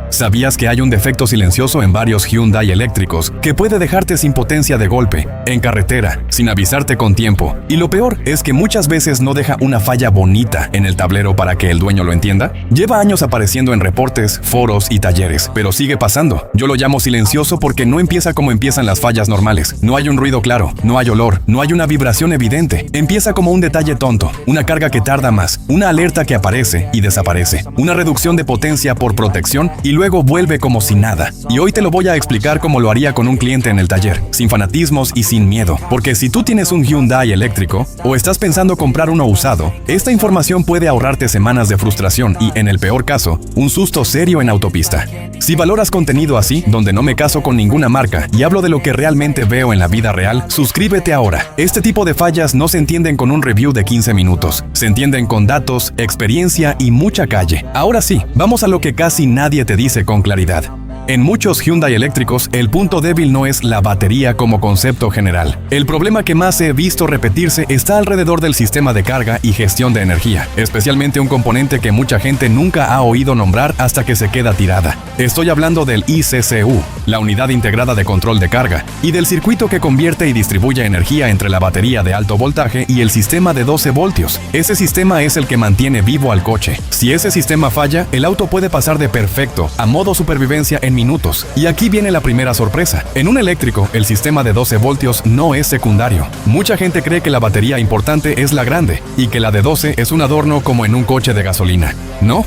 ¿Sabías que hay un defecto silencioso en varios Hyundai eléctricos que puede dejarte sin potencia de golpe, en carretera, sin avisarte con tiempo? Y lo peor es que muchas veces no deja una falla bonita en el tablero para que el dueño lo entienda. Lleva años apareciendo en reportes, foros y talleres, pero sigue pasando. Yo lo llamo silencioso porque no empieza como empiezan las fallas normales. No hay un ruido claro, no hay olor, no hay una vibración evidente. Empieza como un detalle tonto, una carga que tarda más, una alerta que aparece y desaparece, una reducción de potencia por protección y luego vuelve como si nada. Y hoy te lo voy a explicar como lo haría con un cliente en el taller, sin fanatismos y sin miedo. Porque si tú tienes un Hyundai eléctrico o estás pensando comprar uno usado, esta información puede ahorrarte semanas de frustración y, en el peor caso, un susto serio en autopista. Si valoras contenido así, donde no me caso con ninguna marca y hablo de lo que realmente veo en la vida real, suscríbete ahora. Este tipo de fallas no se entienden con un review de 15 minutos. Se entienden con datos, experiencia y mucha calle. Ahora sí, vamos a lo que casi nadie te dice con claridad. En muchos Hyundai eléctricos, el punto débil no es la batería como concepto general. El problema que más he visto repetirse está alrededor del sistema de carga y gestión de energía, especialmente un componente que mucha gente nunca ha oído nombrar hasta que se queda tirada. Estoy hablando del ICCU, la unidad integrada de control de carga, y del circuito que convierte y distribuye energía entre la batería de alto voltaje y el sistema de 12 voltios. Ese sistema es el que mantiene vivo al coche. Si ese sistema falla, el auto puede pasar de perfecto a modo supervivencia en minutos. Y aquí viene la primera sorpresa. En un eléctrico, el sistema de 12 voltios no es secundario. Mucha gente cree que la batería importante es la grande y que la de 12 es un adorno como en un coche de gasolina. ¿No?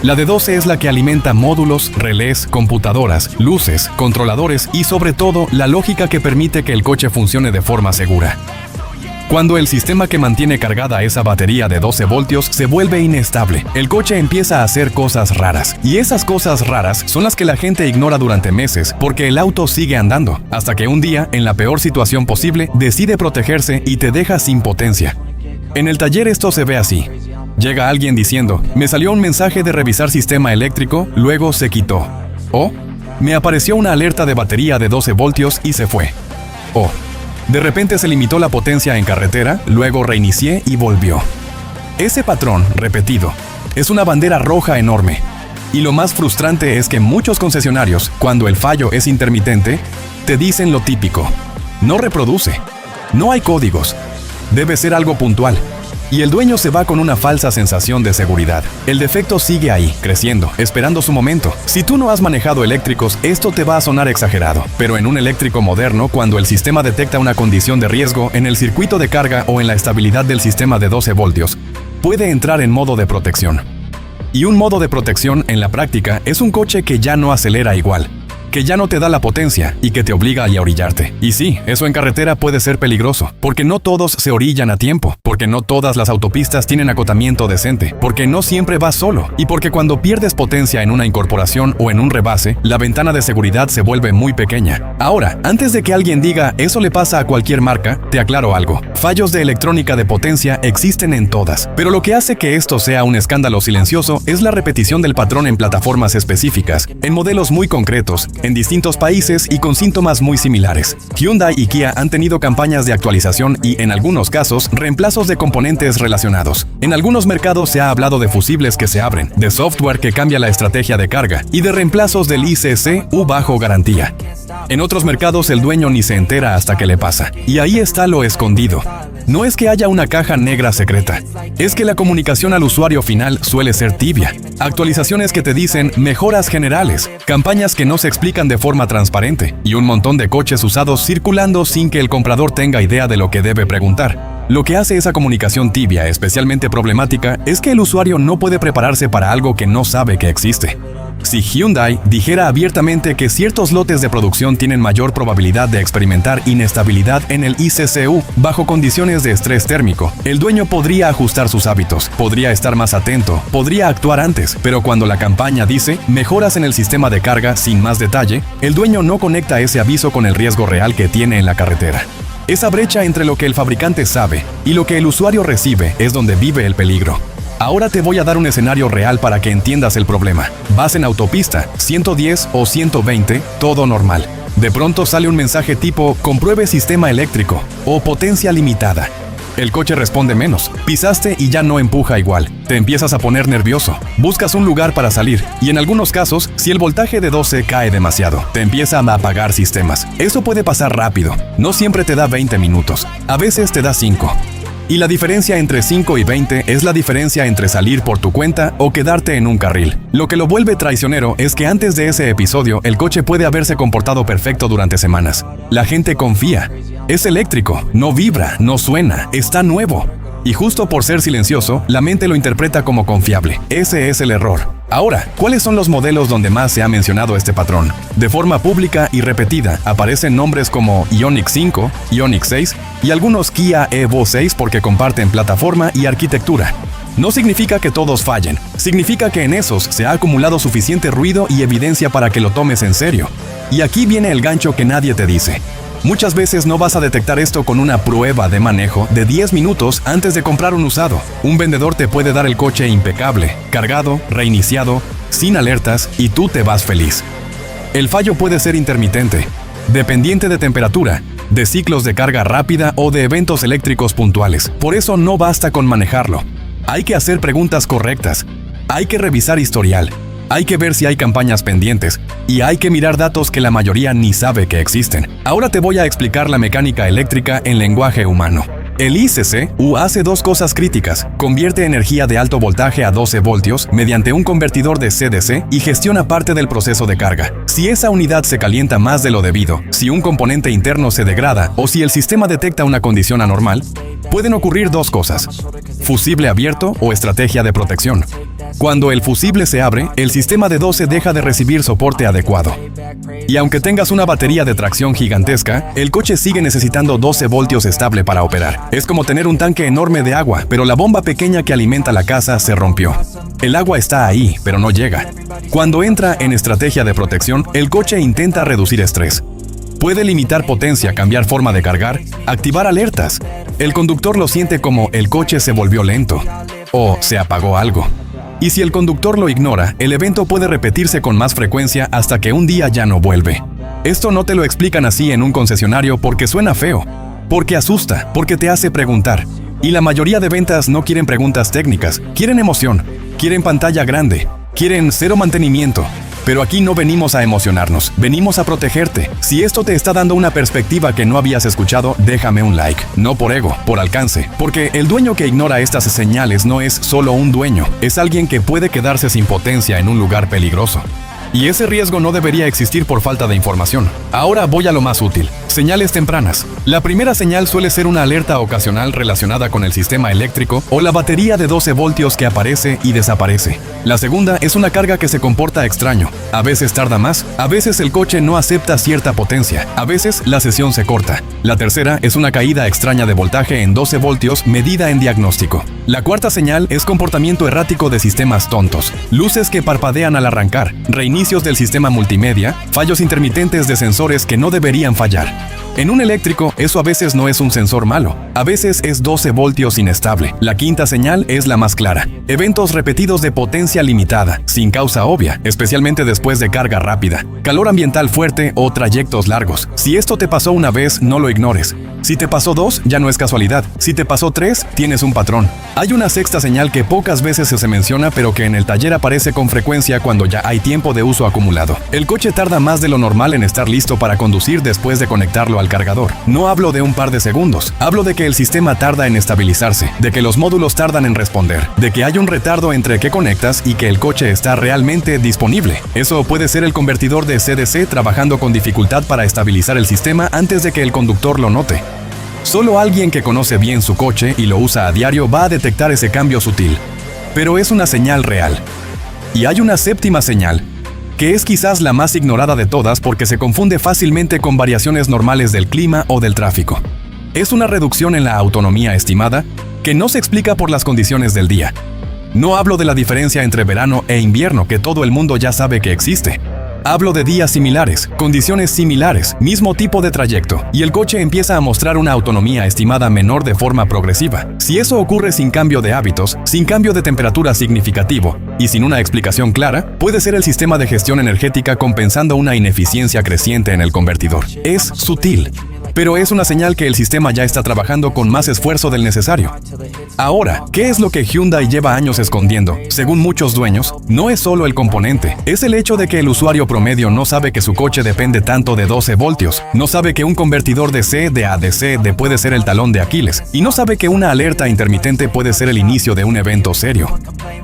La de 12 es la que alimenta módulos, relés, computadoras, luces, controladores y sobre todo la lógica que permite que el coche funcione de forma segura. Cuando el sistema que mantiene cargada esa batería de 12 voltios se vuelve inestable, el coche empieza a hacer cosas raras. Y esas cosas raras son las que la gente ignora durante meses porque el auto sigue andando, hasta que un día, en la peor situación posible, decide protegerse y te deja sin potencia. En el taller esto se ve así. Llega alguien diciendo, me salió un mensaje de revisar sistema eléctrico, luego se quitó. O, me apareció una alerta de batería de 12 voltios y se fue. O, de repente se limitó la potencia en carretera, luego reinicié y volvió. Ese patrón, repetido, es una bandera roja enorme. Y lo más frustrante es que muchos concesionarios, cuando el fallo es intermitente, te dicen lo típico. No reproduce. No hay códigos. Debe ser algo puntual. Y el dueño se va con una falsa sensación de seguridad. El defecto sigue ahí, creciendo, esperando su momento. Si tú no has manejado eléctricos, esto te va a sonar exagerado. Pero en un eléctrico moderno, cuando el sistema detecta una condición de riesgo en el circuito de carga o en la estabilidad del sistema de 12 voltios, puede entrar en modo de protección. Y un modo de protección, en la práctica, es un coche que ya no acelera igual, que ya no te da la potencia y que te obliga a orillarte. Y sí, eso en carretera puede ser peligroso, porque no todos se orillan a tiempo, porque no todas las autopistas tienen acotamiento decente, porque no siempre vas solo, y porque cuando pierdes potencia en una incorporación o en un rebase, la ventana de seguridad se vuelve muy pequeña. Ahora, antes de que alguien diga, eso le pasa a cualquier marca, te aclaro algo. Fallos de electrónica de potencia existen en todas, pero lo que hace que esto sea un escándalo silencioso es la repetición del patrón en plataformas específicas, en modelos muy concretos, en distintos países y con síntomas muy similares. Hyundai y Kia han tenido campañas de actualización y, en algunos casos, reemplazos de componentes relacionados. En algunos mercados se ha hablado de fusibles que se abren, de software que cambia la estrategia de carga y de reemplazos del ICCU bajo garantía. En otros mercados el dueño ni se entera hasta que le pasa. Y ahí está lo escondido. No es que haya una caja negra secreta, es que la comunicación al usuario final suele ser tibia. Actualizaciones que te dicen mejoras generales, campañas que no se explican de forma transparente y un montón de coches usados circulando sin que el comprador tenga idea de lo que debe preguntar. Lo que hace esa comunicación tibia especialmente problemática es que el usuario no puede prepararse para algo que no sabe que existe. Si Hyundai dijera abiertamente que ciertos lotes de producción tienen mayor probabilidad de experimentar inestabilidad en el ICCU bajo condiciones de estrés térmico, el dueño podría ajustar sus hábitos, podría estar más atento, podría actuar antes, pero cuando la campaña dice mejoras en el sistema de carga sin más detalle, el dueño no conecta ese aviso con el riesgo real que tiene en la carretera. Esa brecha entre lo que el fabricante sabe y lo que el usuario recibe es donde vive el peligro. Ahora te voy a dar un escenario real para que entiendas el problema. Vas en autopista, 110 o 120, todo normal. De pronto sale un mensaje tipo, compruebe sistema eléctrico o potencia limitada. El coche responde menos. Pisaste y ya no empuja igual. Te empiezas a poner nervioso. Buscas un lugar para salir. Y en algunos casos, si el voltaje de 12 cae demasiado, te empieza a apagar sistemas. Eso puede pasar rápido. No siempre te da 20 minutos. A veces te da 5. Y la diferencia entre 5 y 20 es la diferencia entre salir por tu cuenta o quedarte en un carril. Lo que lo vuelve traicionero es que antes de ese episodio, el coche puede haberse comportado perfecto durante semanas. La gente confía. Es eléctrico, no vibra, no suena, está nuevo. Y justo por ser silencioso, la mente lo interpreta como confiable. Ese es el error. Ahora, ¿cuáles son los modelos donde más se ha mencionado este patrón? De forma pública y repetida, aparecen nombres como Ioniq 5, Ioniq 6 y algunos Kia Evo 6 porque comparten plataforma y arquitectura. No significa que todos fallen, significa que en esos se ha acumulado suficiente ruido y evidencia para que lo tomes en serio. Y aquí viene el gancho que nadie te dice. Muchas veces no vas a detectar esto con una prueba de manejo de 10 minutos antes de comprar un usado. Un vendedor te puede dar el coche impecable, cargado, reiniciado, sin alertas y tú te vas feliz. El fallo puede ser intermitente, dependiente de temperatura, de ciclos de carga rápida o de eventos eléctricos puntuales. Por eso no basta con manejarlo. Hay que hacer preguntas correctas. Hay que revisar historial. Hay que ver si hay campañas pendientes y hay que mirar datos que la mayoría ni sabe que existen. Ahora te voy a explicar la mecánica eléctrica en lenguaje humano. El ICC hace dos cosas críticas. Convierte energía de alto voltaje a 12 voltios mediante un convertidor de CDC y gestiona parte del proceso de carga. Si esa unidad se calienta más de lo debido, si un componente interno se degrada o si el sistema detecta una condición anormal, pueden ocurrir dos cosas: fusible abierto o estrategia de protección. Cuando el fusible se abre, el sistema de 12 deja de recibir soporte adecuado. Y aunque tengas una batería de tracción gigantesca, el coche sigue necesitando 12 voltios estable para operar. Es como tener un tanque enorme de agua, pero la bomba pequeña que alimenta la casa se rompió. El agua está ahí, pero no llega. Cuando entra en estrategia de protección, el coche intenta reducir estrés. Puede limitar potencia, cambiar forma de cargar, activar alertas. El conductor lo siente como el coche se volvió lento o se apagó algo. Y si el conductor lo ignora, el evento puede repetirse con más frecuencia hasta que un día ya no vuelve. Esto no te lo explican así en un concesionario porque suena feo, porque asusta, porque te hace preguntar. Y la mayoría de ventas no quieren preguntas técnicas, quieren emoción, quieren pantalla grande, quieren cero mantenimiento. Pero aquí no venimos a emocionarnos, venimos a protegerte. Si esto te está dando una perspectiva que no habías escuchado, déjame un like. No por ego, por alcance. Porque el dueño que ignora estas señales no es solo un dueño, es alguien que puede quedarse sin potencia en un lugar peligroso. Y ese riesgo no debería existir por falta de información. Ahora voy a lo más útil. Señales tempranas. La primera señal suele ser una alerta ocasional relacionada con el sistema eléctrico o la batería de 12 voltios que aparece y desaparece. La segunda es una carga que se comporta extraño. A veces tarda más, a veces el coche no acepta cierta potencia, a veces la sesión se corta. La tercera es una caída extraña de voltaje en 12 voltios medida en diagnóstico. La cuarta señal es comportamiento errático de sistemas tontos. Luces que parpadean al arrancar, reinicios del sistema multimedia, fallos intermitentes de sensores que no deberían fallar. En un eléctrico, eso a veces no es un sensor malo, a veces es 12 voltios inestable. La quinta señal es la más clara. Eventos repetidos de potencia limitada, sin causa obvia, especialmente después de carga rápida, calor ambiental fuerte o trayectos largos. Si esto te pasó una vez, no lo ignores. Si te pasó 2, ya no es casualidad. Si te pasó 3, tienes un patrón. Hay una sexta señal que pocas veces se menciona, pero que en el taller aparece con frecuencia cuando ya hay tiempo de uso acumulado. El coche tarda más de lo normal en estar listo para conducir después de conectarlo al cargador. No hablo de un par de segundos, hablo de que el sistema tarda en estabilizarse, de que los módulos tardan en responder, de que hay un retardo entre que conectas y que el coche está realmente disponible. Eso puede ser el convertidor de CDC trabajando con dificultad para estabilizar el sistema antes de que el conductor lo note. Solo alguien que conoce bien su coche y lo usa a diario va a detectar ese cambio sutil. Pero es una señal real. Y hay una séptima señal, que es quizás la más ignorada de todas porque se confunde fácilmente con variaciones normales del clima o del tráfico. Es una reducción en la autonomía estimada que no se explica por las condiciones del día. No hablo de la diferencia entre verano e invierno que todo el mundo ya sabe que existe. Hablo de días similares, condiciones similares, mismo tipo de trayecto, y el coche empieza a mostrar una autonomía estimada menor de forma progresiva. Si eso ocurre sin cambio de hábitos, sin cambio de temperatura significativo, y sin una explicación clara, puede ser el sistema de gestión energética compensando una ineficiencia creciente en el convertidor. Es sutil. pero es una señal que el sistema ya está trabajando con más esfuerzo del necesario. Ahora, ¿qué es lo que Hyundai lleva años escondiendo? Según muchos dueños, no es solo el componente, es el hecho de que el usuario promedio no sabe que su coche depende tanto de 12 voltios, no sabe que un convertidor DC de AC puede ser el talón de Aquiles, y no sabe que una alerta intermitente puede ser el inicio de un evento serio.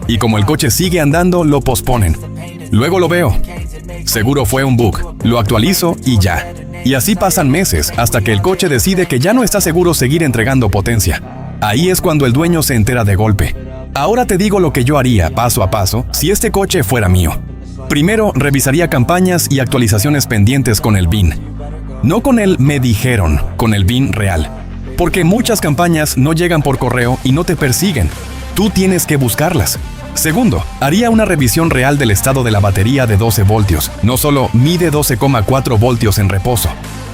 Y como el coche sigue andando, lo posponen. Luego lo veo. Seguro fue un bug, lo actualizo y ya. Y así pasan meses hasta que el coche decide que ya no está seguro seguir entregando potencia. Ahí es cuando el dueño se entera de golpe. Ahora te digo lo que yo haría paso a paso si este coche fuera mío. Primero, revisaría campañas y actualizaciones pendientes con el BIN. No con el me dijeron, con el BIN real. Porque muchas campañas no llegan por correo y no te persiguen. Tú tienes que buscarlas. Segundo, haría una revisión real del estado de la batería de 12 voltios. No solo mide 12,4 voltios en reposo.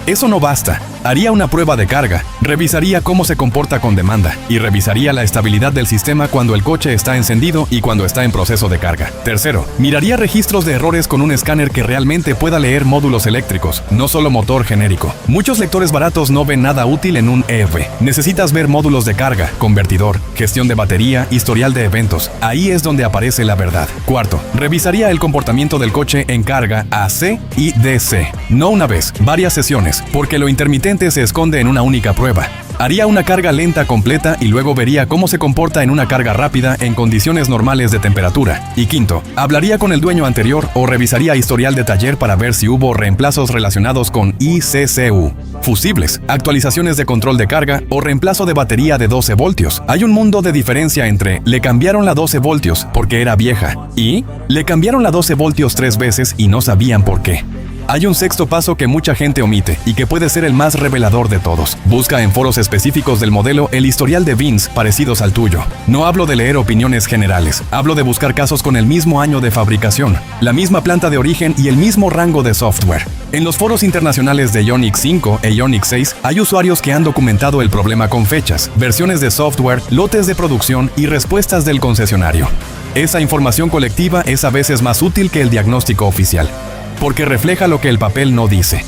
Eso no basta. Haría una prueba de carga, revisaría cómo se comporta con demanda y revisaría la estabilidad del sistema cuando el coche está encendido y cuando está en proceso de carga. Tercero, miraría registros de errores con un escáner que realmente pueda leer módulos eléctricos, no solo motor genérico. Muchos lectores baratos no ven nada útil en un EV. Necesitas ver módulos de carga, convertidor, gestión de batería, historial de eventos. Ahí es donde aparece la verdad. Cuarto, revisaría el comportamiento del coche en carga AC y DC. No una vez, varias sesiones, porque lo intermitente se esconde en una única prueba. Haría una carga lenta completa y luego vería cómo se comporta en una carga rápida en condiciones normales de temperatura. Y quinto, hablaría con el dueño anterior o revisaría historial de taller para ver si hubo reemplazos relacionados con ICCU, fusibles, actualizaciones de control de carga o reemplazo de batería de 12 voltios. Hay un mundo de diferencia entre le cambiaron la 12 voltios porque era vieja y le cambiaron la 12 voltios 3 veces y no sabían por qué. Hay un sexto paso que mucha gente omite y que puede ser el más revelador de todos. Busca en foros específicos del modelo el historial de VINs parecidos al tuyo. No hablo de leer opiniones generales, hablo de buscar casos con el mismo año de fabricación, la misma planta de origen y el mismo rango de software. En los foros internacionales de Ioniq 5 e Ioniq 6 hay usuarios que han documentado el problema con fechas, versiones de software, lotes de producción y respuestas del concesionario. Esa información colectiva es a veces más útil que el diagnóstico oficial, porque refleja lo que el papel no dice.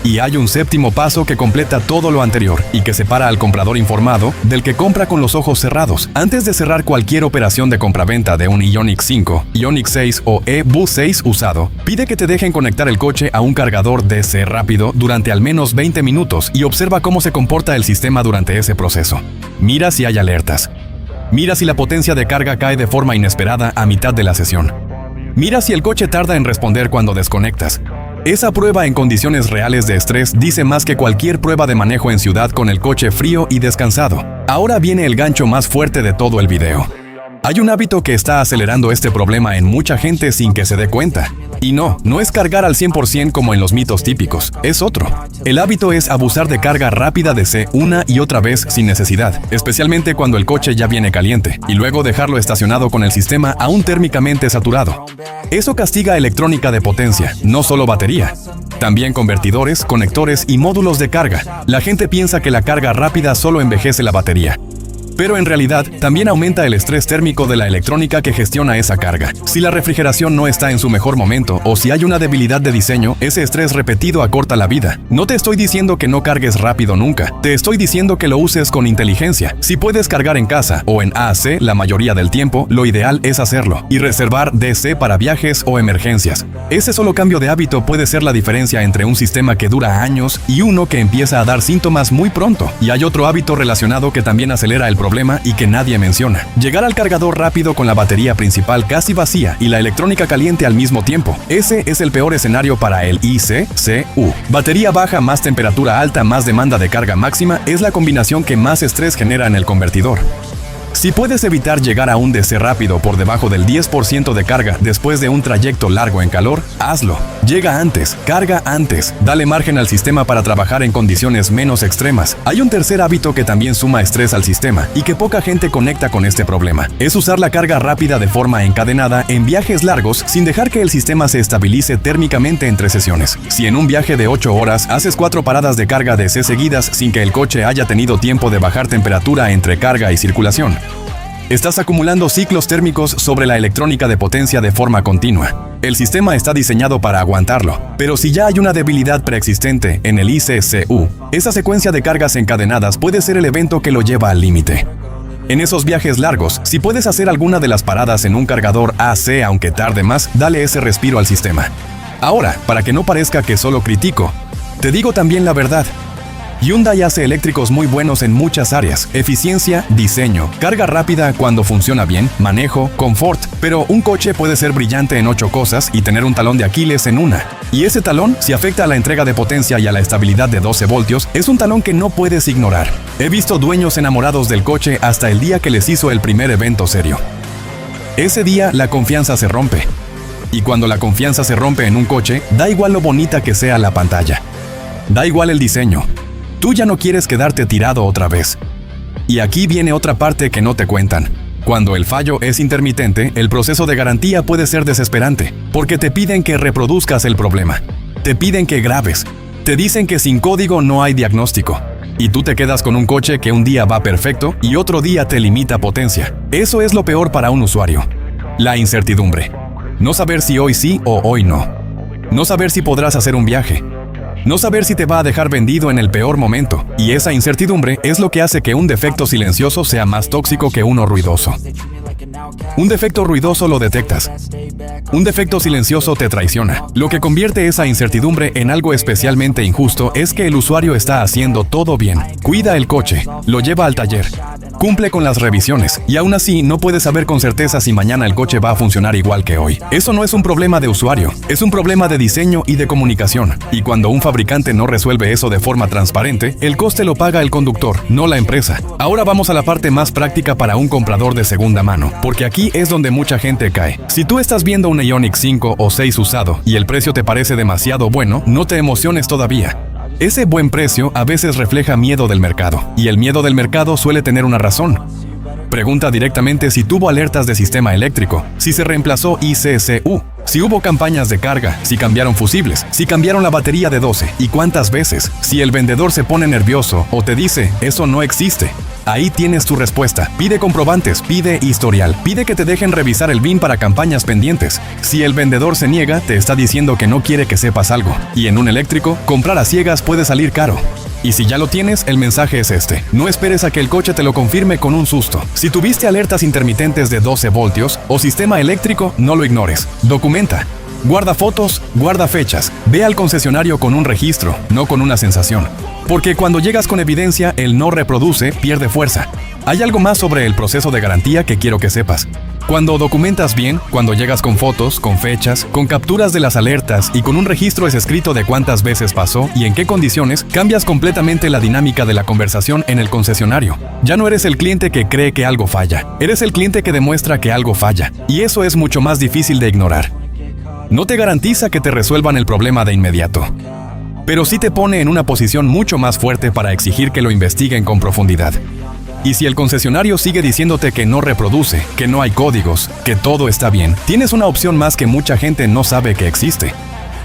Y hay un séptimo paso que completa todo lo anterior y que separa al comprador informado del que compra con los ojos cerrados. Antes de cerrar cualquier operación de compraventa de un Ioniq 5, Ioniq 6 o EV6 usado, pide que te dejen conectar el coche a un cargador DC rápido durante al menos 20 minutos y observa cómo se comporta el sistema durante ese proceso. Mira si hay alertas. Mira si la potencia de carga cae de forma inesperada a mitad de la sesión. Mira si el coche tarda en responder cuando desconectas. Esa prueba en condiciones reales de estrés dice más que cualquier prueba de manejo en ciudad con el coche frío y descansado. Ahora viene el gancho más fuerte de todo el video. Hay un hábito que está acelerando este problema en mucha gente sin que se dé cuenta. Y no es cargar al 100% como en los mitos típicos, es otro. El hábito es abusar de carga rápida DC una y otra vez sin necesidad, especialmente cuando el coche ya viene caliente, y luego dejarlo estacionado con el sistema aún térmicamente saturado. Eso castiga electrónica de potencia, no solo batería. También convertidores, conectores y módulos de carga. La gente piensa que la carga rápida solo envejece la batería. Pero en realidad, también aumenta el estrés térmico de la electrónica que gestiona esa carga. Si la refrigeración no está en su mejor momento o si hay una debilidad de diseño, ese estrés repetido acorta la vida. No te estoy diciendo que no cargues rápido nunca, te estoy diciendo que lo uses con inteligencia. Si puedes cargar en casa o en AC la mayoría del tiempo, lo ideal es hacerlo y reservar DC para viajes o emergencias. Ese solo cambio de hábito puede ser la diferencia entre un sistema que dura años y uno que empieza a dar síntomas muy pronto. Y hay otro hábito relacionado que también acelera el problema y que nadie menciona. Llegar al cargador rápido con la batería principal casi vacía y la electrónica caliente al mismo tiempo. Ese es el peor escenario para el ICCU. Batería baja más temperatura alta más demanda de carga máxima es la combinación que más estrés genera en el convertidor. Si puedes evitar llegar a un DC rápido por debajo del 10% de carga después de un trayecto largo en calor, hazlo. Llega antes, carga antes, dale margen al sistema para trabajar en condiciones menos extremas. Hay un tercer hábito que también suma estrés al sistema y que poca gente conecta con este problema. Es usar la carga rápida de forma encadenada en viajes largos sin dejar que el sistema se estabilice térmicamente entre sesiones. Si en un viaje de 8 horas haces 4 paradas de carga DC seguidas sin que el coche haya tenido tiempo de bajar temperatura entre carga y circulación, Estás acumulando ciclos térmicos sobre la electrónica de potencia de forma continua. El sistema está diseñado para aguantarlo, pero si ya hay una debilidad preexistente en el ICCU, esa secuencia de cargas encadenadas puede ser el evento que lo lleva al límite. En esos viajes largos, si puedes hacer alguna de las paradas en un cargador AC aunque tarde más, dale ese respiro al sistema. Ahora, para que no parezca que solo critico, te digo también la verdad. Hyundai hace eléctricos muy buenos en muchas áreas: eficiencia, diseño, carga rápida cuando funciona bien, manejo, confort. Pero un coche puede ser brillante en 8 cosas y tener un talón de Aquiles en una. Y ese talón, si afecta a la entrega de potencia y a la estabilidad de 12 voltios, es un talón que no puedes ignorar. He visto dueños enamorados del coche hasta el día que les hizo el primer evento serio. Ese día la confianza se rompe. Y cuando la confianza se rompe en un coche, da igual lo bonita que sea la pantalla. Da igual el diseño. Tú ya no quieres quedarte tirado otra vez. Y aquí viene otra parte que no te cuentan. Cuando el fallo es intermitente, el proceso de garantía puede ser desesperante, porque te piden que reproduzcas el problema. Te piden que grabes. Te dicen que sin código no hay diagnóstico. Y tú te quedas con un coche que un día va perfecto y otro día te limita potencia. Eso es lo peor para un usuario. La incertidumbre. No saber si hoy sí o hoy no. No saber si podrás hacer un viaje. No saber si te va a dejar vendido en el peor momento. Y esa incertidumbre es lo que hace que un defecto silencioso sea más tóxico que uno ruidoso. Un defecto ruidoso lo detectas. Un defecto silencioso te traiciona. Lo que convierte esa incertidumbre en algo especialmente injusto es que el usuario está haciendo todo bien. Cuida el coche, lo lleva al taller, cumple con las revisiones y aún así no puede saber con certeza si mañana el coche va a funcionar igual que hoy. Eso no es un problema de usuario, es un problema de diseño y de comunicación. Y cuando un fabricante no resuelve eso de forma transparente, el coste lo paga el conductor, no la empresa. Ahora vamos a la parte más práctica para un comprador de segunda mano, porque aquí es donde mucha gente cae. Si tú estás viendo un Ioniq 5 o 6 usado y el precio te parece demasiado bueno, no te emociones todavía. Ese buen precio a veces refleja miedo del mercado, y el miedo del mercado suele tener una razón. Pregunta directamente si tuvo alertas de sistema eléctrico, si se reemplazó ICCU, si hubo campañas de carga, si cambiaron fusibles, si cambiaron la batería de 12 y cuántas veces. Si el vendedor se pone nervioso o te dice, eso no existe. Ahí tienes tu respuesta. Pide comprobantes, pide historial, pide que te dejen revisar el BIN para campañas pendientes. Si el vendedor se niega, te está diciendo que no quiere que sepas algo. Y en un eléctrico, comprar a ciegas puede salir caro. Y si ya lo tienes, el mensaje es este: no esperes a que el coche te lo confirme con un susto. Si tuviste alertas intermitentes de 12 voltios o sistema eléctrico, no lo ignores. Documenta. Guarda fotos, guarda fechas. Ve al concesionario con un registro, no con una sensación. Porque cuando llegas con evidencia, el no reproduce pierde fuerza. Hay algo más sobre el proceso de garantía que quiero que sepas. Cuando documentas bien, cuando llegas con fotos, con fechas, con capturas de las alertas y con un registro escrito de cuántas veces pasó y en qué condiciones, cambias completamente la dinámica de la conversación en el concesionario. Ya no eres el cliente que cree que algo falla, eres el cliente que demuestra que algo falla. Y eso es mucho más difícil de ignorar. No te garantiza que te resuelvan el problema de inmediato, pero sí te pone en una posición mucho más fuerte para exigir que lo investiguen con profundidad. Y si el concesionario sigue diciéndote que no reproduce, que no hay códigos, que todo está bien, tienes una opción más que mucha gente no sabe que existe.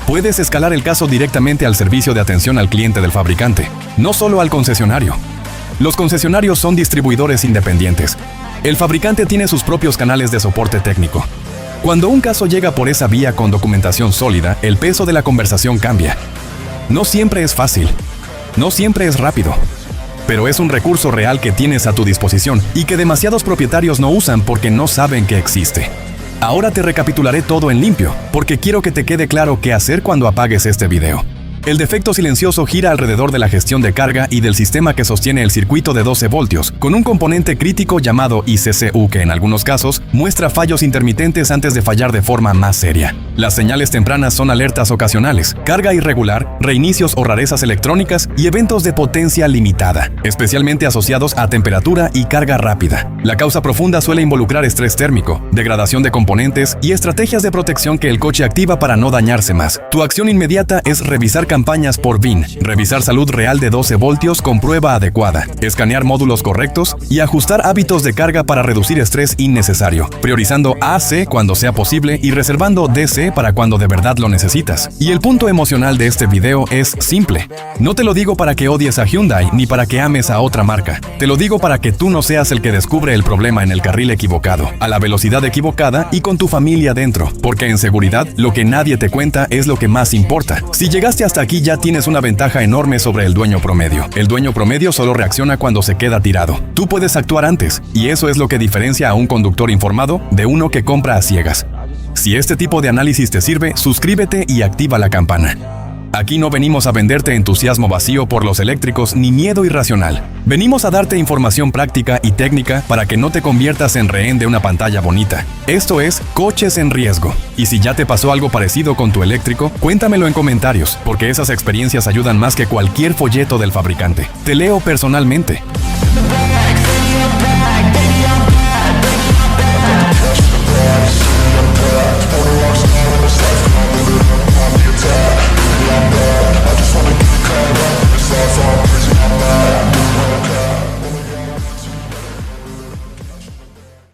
Puedes escalar el caso directamente al servicio de atención al cliente del fabricante, no solo al concesionario. Los concesionarios son distribuidores independientes. El fabricante tiene sus propios canales de soporte técnico. Cuando un caso llega por esa vía con documentación sólida, el peso de la conversación cambia. No siempre es fácil, no siempre es rápido, pero es un recurso real que tienes a tu disposición y que demasiados propietarios no usan porque no saben que existe. Ahora te recapitularé todo en limpio, porque quiero que te quede claro qué hacer cuando apagues este video. El defecto silencioso gira alrededor de la gestión de carga y del sistema que sostiene el circuito de 12 voltios, con un componente crítico llamado ICCU que en algunos casos muestra fallos intermitentes antes de fallar de forma más seria. Las señales tempranas son alertas ocasionales, carga irregular, reinicios o rarezas electrónicas y eventos de potencia limitada, especialmente asociados a temperatura y carga rápida. La causa profunda suele involucrar estrés térmico, degradación de componentes y estrategias de protección que el coche activa para no dañarse más. Tu acción inmediata es revisar campañas por VIN, revisar salud real de 12 voltios con prueba adecuada, escanear módulos correctos y ajustar hábitos de carga para reducir estrés innecesario, priorizando AC cuando sea posible y reservando DC para cuando de verdad lo necesitas. Y el punto emocional de este video es simple. No te lo digo para que odies a Hyundai ni para que ames a otra marca. Te lo digo para que tú no seas el que descubre el problema en el carril equivocado, a la velocidad equivocada y con tu familia dentro, porque en seguridad lo que nadie te cuenta es lo que más importa. Si llegaste hasta aquí ya tienes una ventaja enorme sobre el dueño promedio. El dueño promedio solo reacciona cuando se queda tirado. Tú puedes actuar antes, y eso es lo que diferencia a un conductor informado de uno que compra a ciegas. Si este tipo de análisis te sirve, suscríbete y activa la campana. Aquí no venimos a venderte entusiasmo vacío por los eléctricos ni miedo irracional. Venimos a darte información práctica y técnica para que no te conviertas en rehén de una pantalla bonita. Esto es Coches en Riesgo. Y si ya te pasó algo parecido con tu eléctrico, cuéntamelo en comentarios, porque esas experiencias ayudan más que cualquier folleto del fabricante. Te leo personalmente.